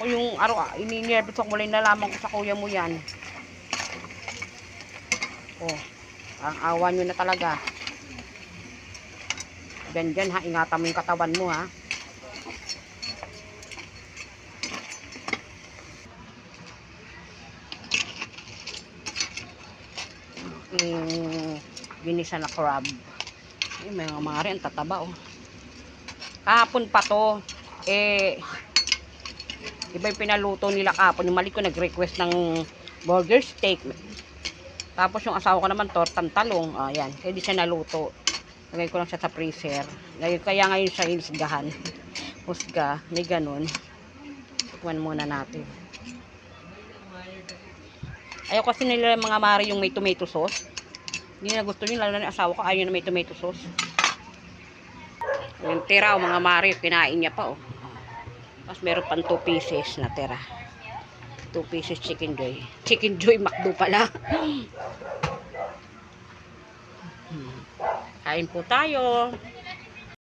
Ako yung ininervous ako mula nalaman ko sa kuya mo yan. Oh, ang awa nyo na talaga. Dyan ha, ingatan mo yung katawan mo ha. Yung ginisa na crab. Ay, may mga mari, ang tataba oh. Kahapon pa to, iba yung pinaluto nila kahapon. Yung mali ko nag-request ng burger steak. Tapos yung asawa ko naman tortang talong. Ayan, kaya di siya naluto. Lagay ko lang siya sa freezer. Kaya ngayon siya inisgahan. Husga, may ganun. Tikman muna natin. Ayaw kasi nila mga mari yung may tomato sauce. Hindi na gusto nila, lalo na asawa ko ayaw na may tomato sauce. Yung tira mga mari, kinain niya pa Tapos meron pang 2 pieces na tira. 2 pieces chicken joy. Chicken joy McDo pala. Kain po tayo.